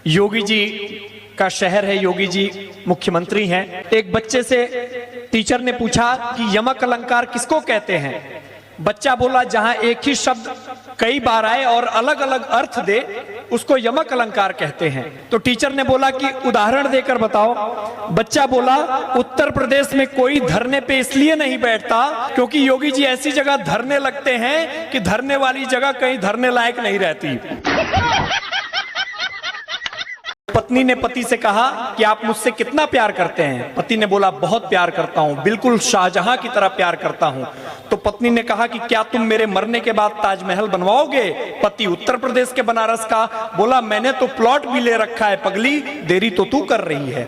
योगी जी का शहर है, योगी जी मुख्यमंत्री हैं। एक बच्चे से टीचर ने पूछा कि यमक अलंकार किसको कहते हैं। बच्चा बोला जहां एक ही शब्द कई बार आए और अलग अलग अर्थ दे उसको यमक अलंकार कहते हैं। तो टीचर ने बोला कि उदाहरण देकर बताओ। बच्चा बोला उत्तर प्रदेश में कोई धरने पे इसलिए नहीं बैठता क्योंकि योगी जी ऐसी जगह धरने लगते हैं कि धरने वाली जगह कहीं धरने लायक नहीं रहती। पत्नी ने पति से कहा कि आप मुझसे कितना प्यार करते हैं। पति ने बोला बहुत प्यार करता हूं, बिल्कुल शाहजहां की तरह प्यार करता हूं। तो पत्नी ने कहा कि क्या तुम मेरे मरने के बाद ताजमहल बनवाओगे। पति उत्तर प्रदेश के बनारस का बोला मैंने तो प्लॉट भी ले रखा है पगली, देरी तो तू कर रही है।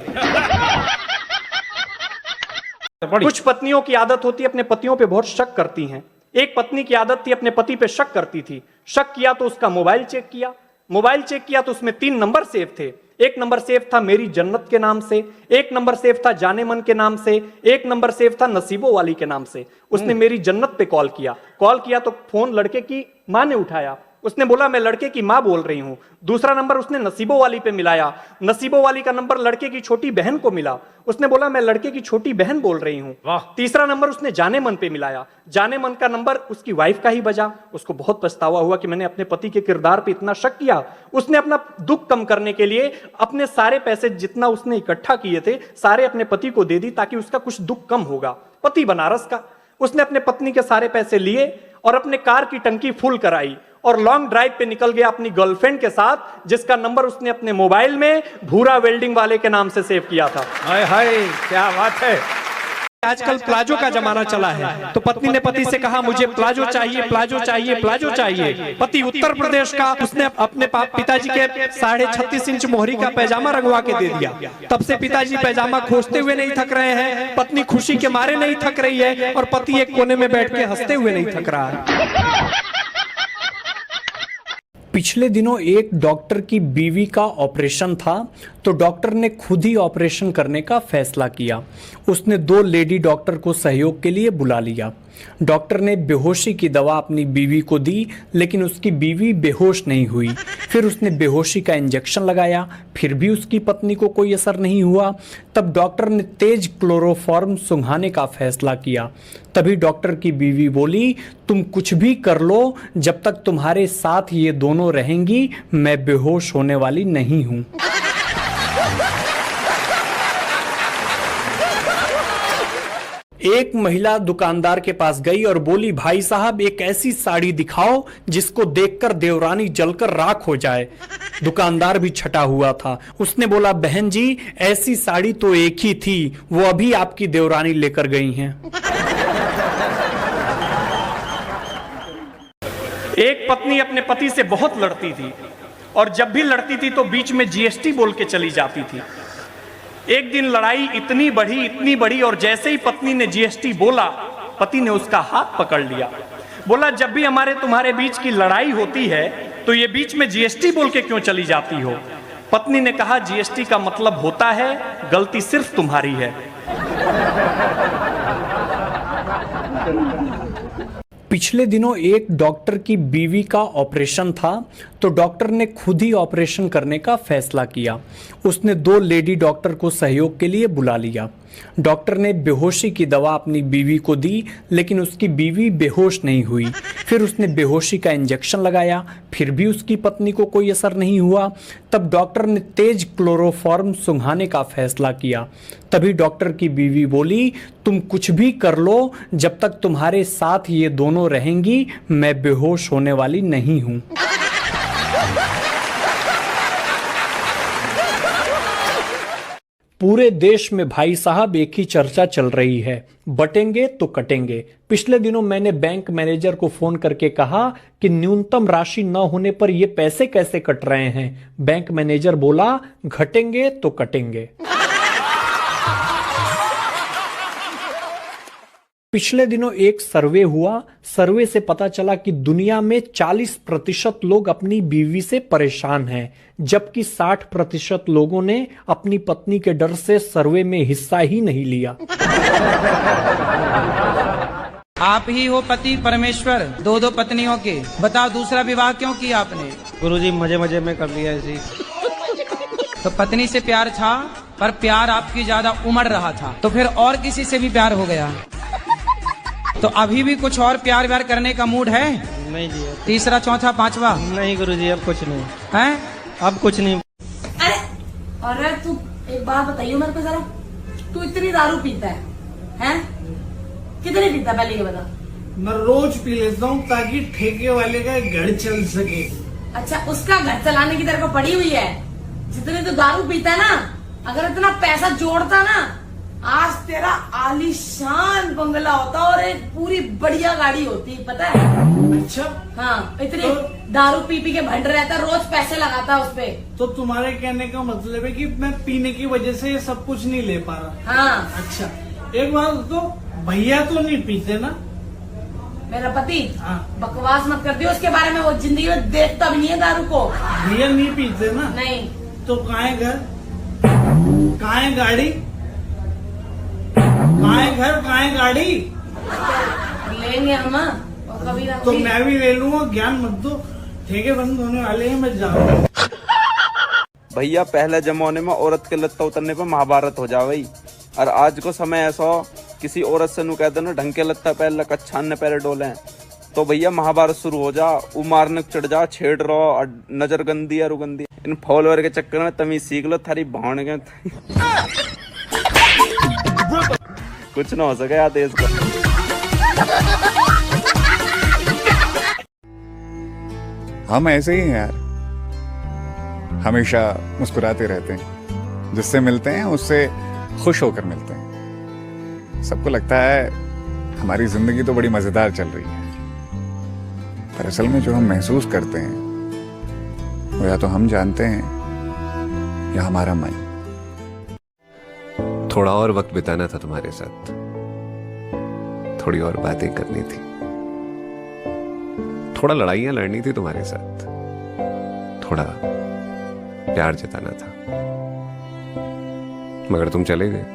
कुछ पत्नियों की आदत होती है अपने पतियों पे बहुत शक करती हैं। एक पत्नी की आदत थी अपने पति पे शक करती थी। शक किया तो उसका मोबाइल चेक किया। मोबाइल चेक किया तो उसमें 3 नंबर सेव थे। एक नंबर सेव था मेरी जन्नत के नाम से, एक नंबर सेव था जाने मन के नाम से, एक नंबर सेव था नसीबों वाली के नाम से। उसने मेरी जन्नत पे कॉल किया तो फोन लड़के की मां ने उठाया। उसने बोला मैं लड़के की मां बोल रही हूं। दूसरा नंबर उसने नसीबों वाली पे मिलाया। नसीबों वाली का नंबर लड़के की छोटी बहन को मिला। उसने बोला मैं लड़के की छोटी बहन बोल रही हूं। तीसरा नंबर उसने जाने मन पे मिलाया। जाने मन का नंबर उसकी वाइफ का ही बजा। उसको बहुत पछतावा हुआ कि मैंने अपने पति के किरदार पे इतना शक किया। उसने अपना दुख कम करने के लिए अपने सारे पैसे जितना उसने इकट्ठा किए थे सारे अपने पति को दे दी ताकि उसका कुछ दुख कम होगा। पति बनारस का, उसने अपने पत्नी के सारे पैसे लिए और अपने कार की टंकी फुल कराई और लॉन्ग ड्राइव पे निकल गया अपनी गर्लफ्रेंड के साथ, जिसका नंबर उसने अपने मोबाइल में भूरा वेल्डिंग वाले के नाम से सेव किया था। हाय हाय क्या बात है। आजकल प्लाजो का जमाना चला है तो पत्नी ने पति से कहा मुझे प्लाजो चाहिए, प्लाजो चाहिए, प्लाजो चाहिए। पति उत्तर प्रदेश का, उसने अपने पिताजी के 36.5 इंच मोहरी का पैजामा रंगवा के दे दिया। तब से पिताजी पैजामा खोजते हुए नहीं थक रहे हैं, पत्नी खुशी के मारे नहीं थक रही है और पति एक कोने में बैठ के हंसते हुए नहीं थक रहा है। पिछले दिनों एक डॉक्टर की बीवी का ऑपरेशन था तो डॉक्टर ने खुद ही ऑपरेशन करने का फैसला किया। उसने 2 लेडी डॉक्टर को सहयोग के लिए बुला लिया। डॉक्टर ने बेहोशी की दवा अपनी बीवी को दी लेकिन उसकी बीवी बेहोश नहीं हुई। फिर उसने बेहोशी का इंजेक्शन लगाया, फिर भी उसकी पत्नी को कोई असर नहीं हुआ। तब डॉक्टर ने तेज क्लोरोफॉर्म सुंघाने का फैसला किया। तभी डॉक्टर की बीवी बोली तुम कुछ भी कर लो, जब तक तुम्हारे साथ ये दोनों रहेंगी मैं बेहोश होने वाली नहीं हूं। एक महिला दुकानदार के पास गई और बोली भाई साहब एक ऐसी साड़ी दिखाओ जिसको देखकर देवरानी जलकर राख हो जाए। दुकानदार भी छटा हुआ था। उसने बोला बहन जी ऐसी साड़ी तो एक ही थी, वो अभी आपकी देवरानी लेकर गई हैं। एक पत्नी अपने पति से बहुत लड़ती थी और जब भी लड़ती थी तो बीच में जीएसटी बोल के चली जाती थी। एक दिन लड़ाई इतनी बढ़ी और जैसे ही पत्नी ने जीएसटी बोला पति ने उसका हाथ पकड़ लिया। बोला जब भी हमारे तुम्हारे बीच की लड़ाई होती है तो ये बीच में जीएसटी बोल के क्यों चली जाती हो। पत्नी ने कहा जीएसटी का मतलब होता है गलती सिर्फ तुम्हारी है। पिछले दिनों एक डॉक्टर की बीवी का ऑपरेशन था तो डॉक्टर ने खुद ही ऑपरेशन करने का फैसला किया। उसने 2 लेडी डॉक्टर को सहयोग के लिए बुला लिया। डॉक्टर ने बेहोशी की दवा अपनी बीवी को दी लेकिन उसकी बीवी बेहोश नहीं हुई। फिर उसने बेहोशी का इंजेक्शन लगाया, फिर भी उसकी पत्नी को कोई असर नहीं हुआ। तब डॉक्टर ने तेज क्लोरोफॉर्म सुंघाने का फैसला किया। तभी डॉक्टर की बीवी बोली तुम कुछ भी कर लो, जब तक तुम्हारे साथ ये दोनों रहेंगी मैं बेहोश होने वाली नहीं हूं। पूरे देश में भाई साहब एक ही चर्चा चल रही है, बटेंगे तो कटेंगे। पिछले दिनों मैंने बैंक मैनेजर को फोन करके कहा कि न्यूनतम राशि न होने पर ये पैसे कैसे कट रहे हैं। बैंक मैनेजर बोला घटेंगे तो कटेंगे। पिछले दिनों एक सर्वे हुआ। सर्वे से पता चला कि दुनिया में 40% लोग अपनी बीवी से परेशान हैं, जबकि 60% लोगों ने अपनी पत्नी के डर से सर्वे में हिस्सा ही नहीं लिया। आप ही हो पति परमेश्वर 2 पत्नियों के, बताओ दूसरा विवाह क्यों किया आपने। गुरुजी मजे मजे में कर लिया ऐसे। तो पत्नी से प्यार था, पर प्यार आपकी ज्यादा उमड़ रहा था, तो फिर और किसी से भी प्यार हो गया। तो अभी भी कुछ और प्यार व्यार करने का मूड है? नहीं जी, तीसरा, चौथा, पांचवा? नहीं गुरुजी, अब कुछ नहीं, हैं? अब कुछ नहीं। अरे तू एक बात बताइए मेरे को जरा, तू इतनी दारू पीता है, हैं? कितनी पीता है पहले ये बता। मैं रोज पी लेता हूँ ताकि ठेके वाले का घर चल सके। अच्छा, उसका घर चलाने की तेरे को पड़ी हुई है। जितने तू दारू पीता है ना, अगर इतना पैसा जोड़ता ना, आज तेरा आलीशान बंगला होता और एक पूरी बढ़िया गाड़ी होती, पता है? अच्छा, हाँ, इतनी दारू पी पी के भंड रहता, रोज पैसे लगाता उस पे। तो तुम्हारे कहने का मतलब है कि मैं पीने की वजह से ये सब कुछ नहीं ले पा रहा। हाँ, अच्छा, एक बात तो भैया तो नहीं पीते ना? मेरा पति? हाँ। बकवास मत कर दियो उसके बारे में, वो जिंदगी में देखता भी नहीं है दारू को। भैया नहीं पीते ना? नहीं। तो कहाँ है घर, कहाँ है गाड़ी, कहाँ है घर, कहाँ है गाड़ी? लेंगे हम, और कभी ना तो कभी। मैं भी ले लूंगा, ज्ञान मत दो, ठेके बंद होने वाले हैं, मैं जा रहा हूँ। भैया पहले जमाने में औरत के लत्ता उतरने पर महाभारत हो जावे, और आज को समय ऐसा हो किसी औरत से नु कह दो ना ढंग के लत्ता पैर लगा छान ने पैर डोले, तो भैया महाभारत शुरू हो जा, वो मारने चढ़ जा, छेड़ रहो, और नजर गंदी है रुगंदी। इन फॉलोअर के चक्कर में तमीज सीख लो, थारी भाण के कुछ ना हो सके यार देश का। हम ऐसे ही हैं यार, हमेशा मुस्कुराते रहते हैं, जिससे मिलते हैं उससे खुश होकर मिलते हैं। सबको लगता है हमारी जिंदगी तो बड़ी मजेदार चल रही है, पर असल में जो हम महसूस करते हैं वो या तो हम जानते हैं या हमारा मन। थोड़ा और वक्त बिताना था तुम्हारे साथ, थोड़ी और बातें करनी थी, थोड़ा लड़ाइयां लड़नी थी तुम्हारे साथ, थोड़ा प्यार जताना था, मगर तुम चले गए।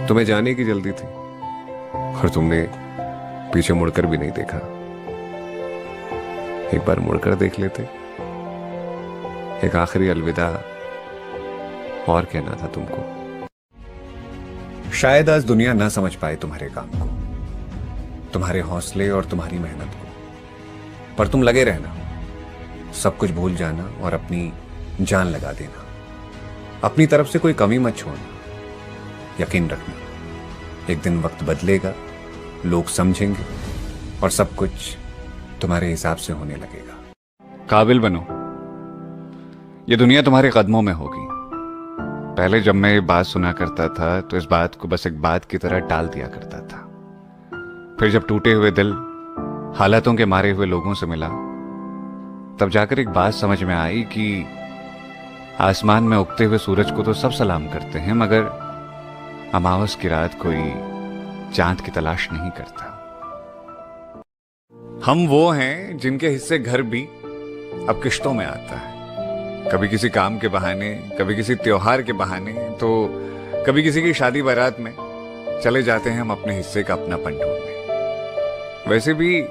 तुम्हें जाने की जल्दी थी और तुमने पीछे मुड़कर भी नहीं देखा। एक बार मुड़कर देख लेते, एक आखिरी अलविदा और कहना था तुमको। शायद आज दुनिया ना समझ पाए तुम्हारे काम को, तुम्हारे हौसले और तुम्हारी मेहनत को, पर तुम लगे रहना, सब कुछ भूल जाना और अपनी जान लगा देना। अपनी तरफ से कोई कमी मत छोड़ना। यकीन रखना, एक दिन वक्त बदलेगा, लोग समझेंगे और सब कुछ तुम्हारे हिसाब से होने लगेगा। काबिल बनो, ये दुनिया तुम्हारे कदमों में होगी। पहले जब मैं ये बात सुना करता था तो इस बात को बस एक बात की तरह टाल दिया करता था। फिर जब टूटे हुए दिल हालातों के मारे हुए लोगों से मिला, तब जाकर एक बात समझ में आई कि आसमान में उगते हुए सूरज को तो सब सलाम करते हैं, मगर अमावस की रात कोई चांद की तलाश नहीं करता। हम वो हैं जिनके हिस्से घर भी अब किश्तों में आता है, कभी किसी काम के बहाने, कभी किसी त्योहार के बहाने, तो कभी किसी की शादी बारात में चले जाते हैं हम अपने हिस्से का अपनापन ढूंढने। वैसे भी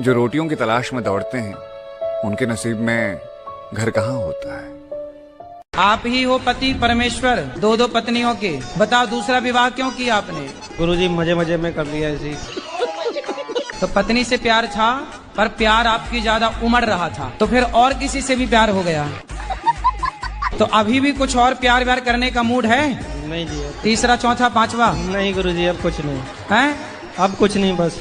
जो रोटियों की तलाश में दौड़ते हैं उनके नसीब में घर कहाँ होता है। आप ही हो पति परमेश्वर, दो दो पत्नियों के, बताओ दूसरा विवाह क्यों किया आपने? गुरुजी मजे मजे में कर लिया ऐसे ही। तो पत्नी से प्यार था, पर प्यार आपकी ज्यादा उमड़ रहा था, तो फिर और किसी से भी प्यार हो गया। तो अभी भी कुछ और प्यार व्यार करने का मूड है? नहीं जी, तीसरा, चौथा, पांचवा? नहीं गुरुजी, अब कुछ नहीं, हैं? अब कुछ नहीं, बस।